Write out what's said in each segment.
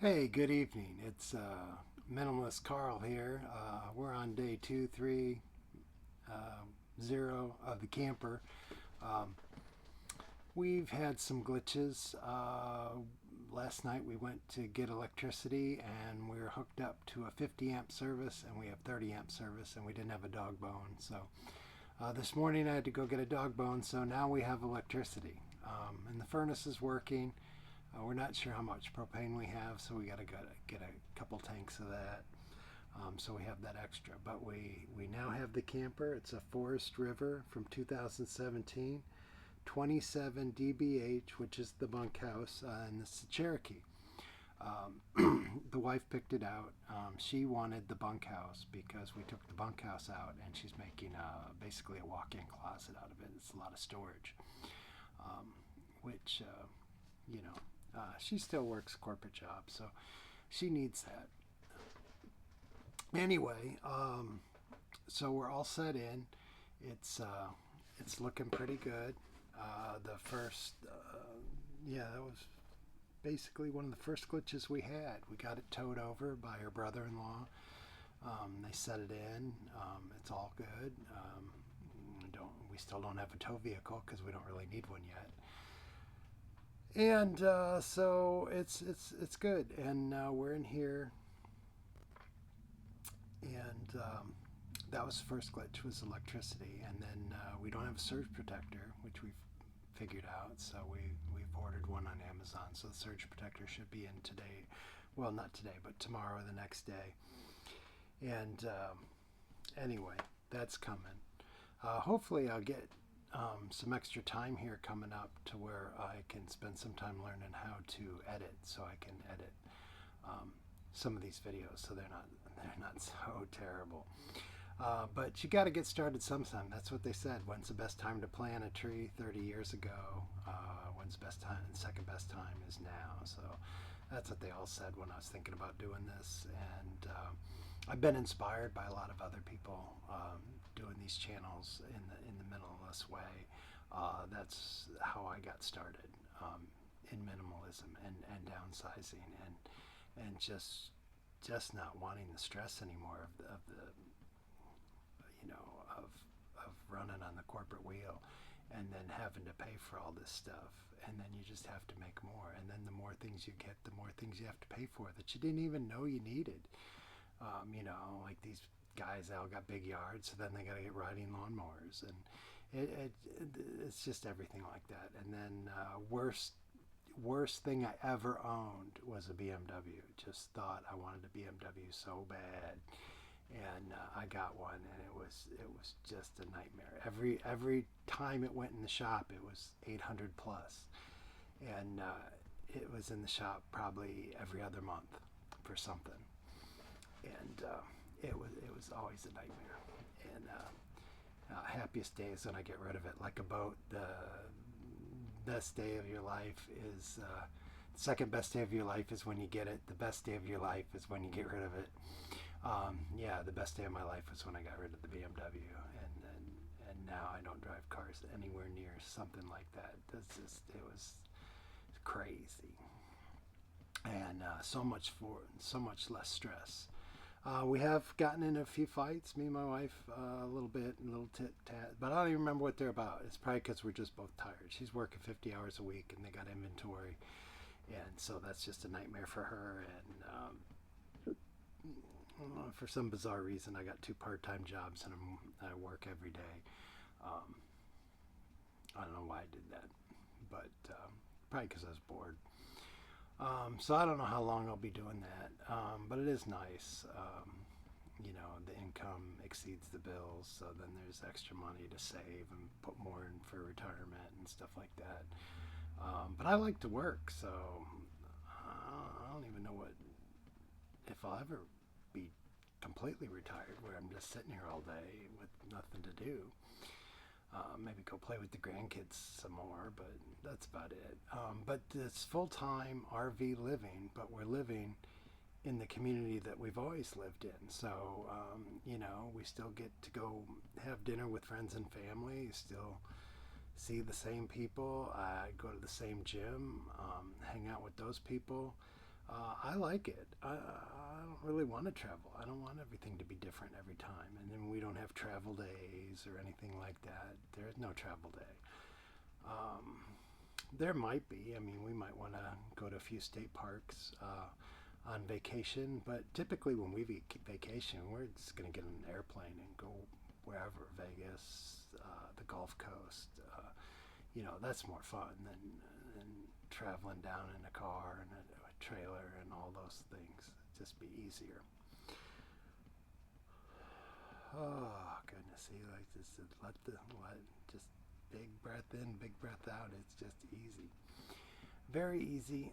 Hey, good evening. It's Minimalist Carl here. We're on day 230 of the camper. Um, we've had some glitches. Last night we went to get electricity and we were hooked up to a 50 amp service, and we have 30 amp service, and we didn't have a dog bone. So this morning I had to go get a dog bone, so now we have electricity. And the furnace is working. We're not sure how much propane we have, so we got to get a couple tanks of that. So we have that extra. But we now have the camper. It's a Forrest River from 2017, 27 dBH, which is the bunkhouse, and it's the Cherokee. The wife picked it out. She wanted the bunkhouse because we took the bunkhouse out, and she's making basically a walk-in closet out of it. It's a lot of storage, which you know. She still works a corporate job, so she needs that. Anyway, so we're all set in. It's looking pretty good. The first, that was basically one of the first glitches we had. We got it towed over by her brother-in-law. They set it in. It's all good. We still don't have a tow vehicle because we don't really need one yet. And so it's good, and we're in here, and that was the first glitch, was electricity, and then we don't have a surge protector, which we've figured out, so we've ordered one on Amazon, so the surge protector should be in today, well, not today, but tomorrow or the next day. And anyway, that's coming. Hopefully I'll get some extra time here coming up to where I can spend some time learning how to edit, so I can edit some of these videos so they're not so terrible. But you got to get started sometime. That's what they said. When's the best time to plant a tree? 30 years ago. When's the best time? Second best time is now. So that's what they all said when I was thinking about doing this. And I've been inspired by a lot of other people doing these channels in the minimalist way. That's how I got started in minimalism and downsizing and just not wanting the stress anymore of the of running on the corporate wheel and then having to pay for all this stuff, and then you just have to make more, and then the more things you get, the more things you have to pay for that you didn't even know you needed. Like these guys all got big yards, so then they got to get riding lawnmowers, and it's just everything like that. And then worst thing I ever owned was a BMW. Just thought I wanted a BMW so bad, and I got one, and it was just a nightmare. Every time it went in the shop, it was 800 plus, and it was in the shop probably every other month for something, and it was always a nightmare. And happiest day is when I get rid of it, like a boat. The best day of your life is second best day of your life is when you get it. The best day of your life is when you get rid of it. The best day of my life was when I got rid of the BMW, and now I don't drive cars anywhere near something like that. It was crazy, and so much less stress. We have gotten in a few fights, me and my wife, a little bit, a little tit-tat, but I don't even remember what they're about. It's probably because we're just both tired. She's working 50 hours a week, and they got inventory, and so that's just a nightmare for her. And for some bizarre reason, I got 2 part-time jobs, and I work every day. I don't know why I did that, but probably because I was bored. So I don't know how long I'll be doing that, but it is nice. The income exceeds the bills, so then there's extra money to save and put more in for retirement and stuff like that. But I like to work, so I don't even know if I'll ever be completely retired where I'm just sitting here all day with nothing to do. Maybe go play with the grandkids some more, but that's about it. But it's full-time RV living, but we're living in the community that we've always lived in. So, we still get to go have dinner with friends and family, still see the same people. I go to the same gym, hang out with those people. I like it. I don't really want to travel. I don't want everything to be different every time. And then we don't have travel days or anything like that. There's no travel day. Um, there might be. I mean, we might want to go to a few state parks on vacation, but typically when we vacation, we're just going to get on an airplane and go wherever, Vegas, the Gulf Coast. That's more fun than traveling down in a car and a trailer and all those things. Just be easier. Oh goodness, see, like just just big breath in, big breath out. It's just easy, very easy.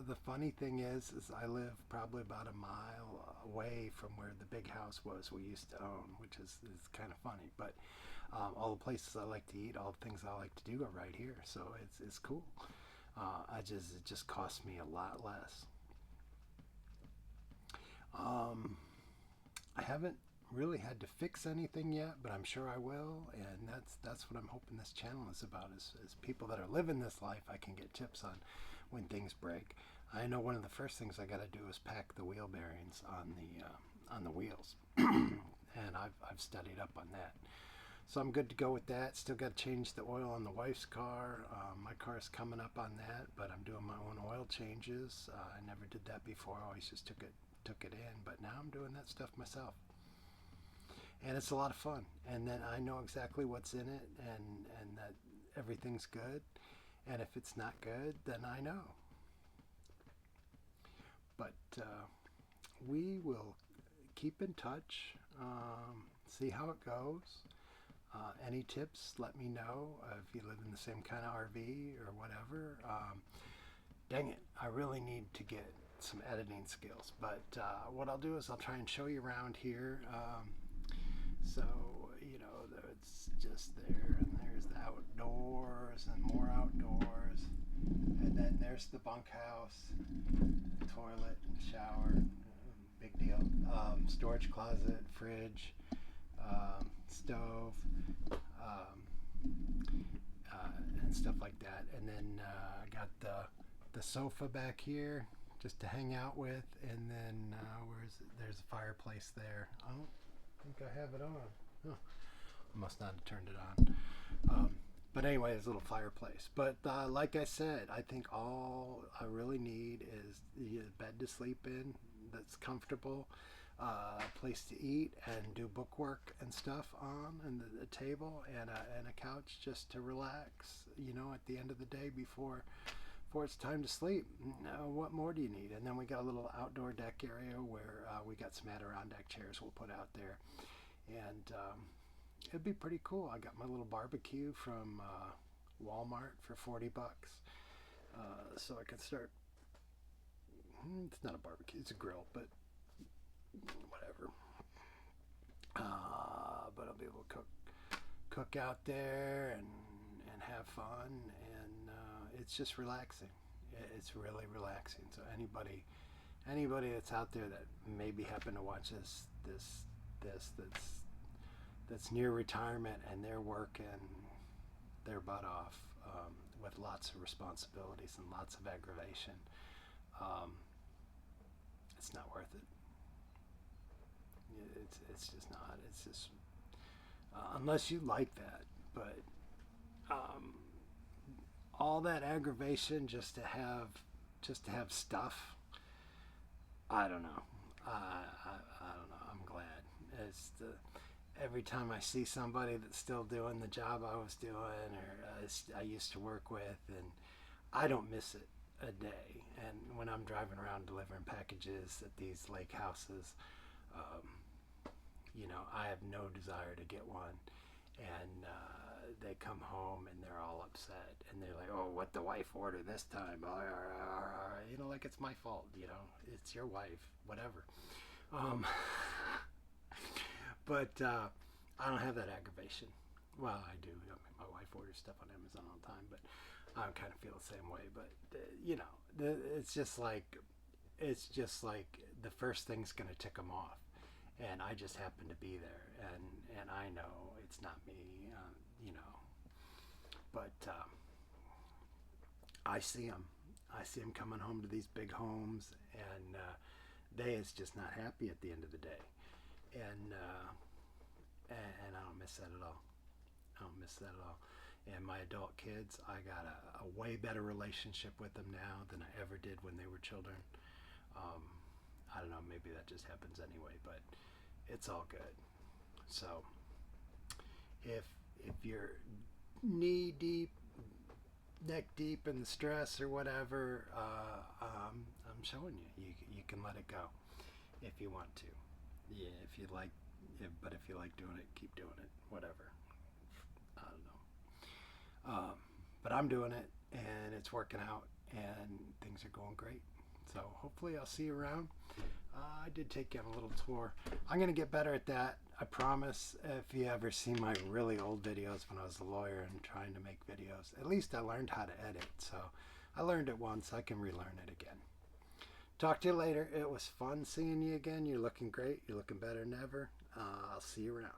The funny thing is I live probably about a mile away from where the big house was we used to own, which is kind of funny. But all the places I like to eat, all the things I like to do are right here, so it's cool. It just costs me a lot less. I haven't really had to fix anything yet, but I'm sure I will, and that's what I'm hoping this channel is about. Is people that are living this life, I can get tips on when things break. I know one of the first things I got to do is pack the wheel bearings on the wheels, and I've studied up on that. So I'm good to go with that. Still got to change the oil on the wife's car. My car is coming up on that, but I'm doing my own oil changes. I never did that before. I always just took it in, but now I'm doing that stuff myself, and it's a lot of fun. And then I know exactly what's in it, and that everything's good. And if it's not good, then I know. But we will keep in touch. See how it goes. Any tips, let me know. If you live in the same kind of RV or whatever. Dang it, I really need to get some editing skills. But what I'll do is I'll try and show you around here. So, it's just there, and there's the outdoors and more outdoors. And then there's the bunkhouse, toilet, shower, big deal. Storage closet, fridge, stove, and stuff like that. And then I got the sofa back here just to hang out with. And then where is it? There's a fireplace there. I don't think I have it on. Huh. I must not have turned it on. But anyway, there's a little fireplace. But like I said, I think all I really need is a bed to sleep in that's comfortable, a place to eat and do bookwork and stuff on, and the table, and a couch just to relax, at the end of the day before it's time to sleep. Now, what more do you need? And then we got a little outdoor deck area where we got some Adirondack chairs we'll put out there. And it'd be pretty cool. I got my little barbecue from Walmart for $40, so I can start. It's not a barbecue; it's a grill, but whatever. But I'll be able to cook out there and have fun, and it's just relaxing. It's really relaxing. So anybody that's out there that maybe happen to watch this that's near retirement and they're working their butt off with lots of responsibilities and lots of aggravation, it's not worth it. It's just not. It's just unless you like that. But all that aggravation just to have stuff. I don't know. I don't know. I'm glad. Every time I see somebody that's still doing the job I was doing, or I used to work with, and I don't miss it a day. And when I'm driving around delivering packages at these lake houses, I have no desire to get one. And they come home and they're all upset, and they're like, "Oh, what the wife ordered this time?" Like it's my fault. It's your wife, whatever. But I don't have that aggravation. Well, I do. I mean, my wife orders stuff on Amazon all the time, but I kind of feel the same way. But it's just like the first thing's gonna tick them off, and I just happen to be there, and I know it's not me, But I see them. I I see them coming home to these big homes, and they is just not happy at the end of the day. And I don't miss that at all. I don't miss that at all. And my adult kids, I got a way better relationship with them now than I ever did when they were children. I don't know, maybe that just happens anyway, but it's all good. So if you're knee deep, neck deep in the stress or whatever, I'm showing you can let it go if you want to. Yeah, if you like, but if you like doing it, keep doing it. Whatever. I don't know. But I'm doing it, and it's working out, and things are going great. So hopefully I'll see you around. I did take you on a little tour. I'm going to get better at that. I promise. If you ever see my really old videos when I was a lawyer and trying to make videos, at least I learned how to edit. So I learned it once. I can relearn it again. Talk to you later. It was fun seeing you again. You're looking great. You're looking better than ever. I'll see you around.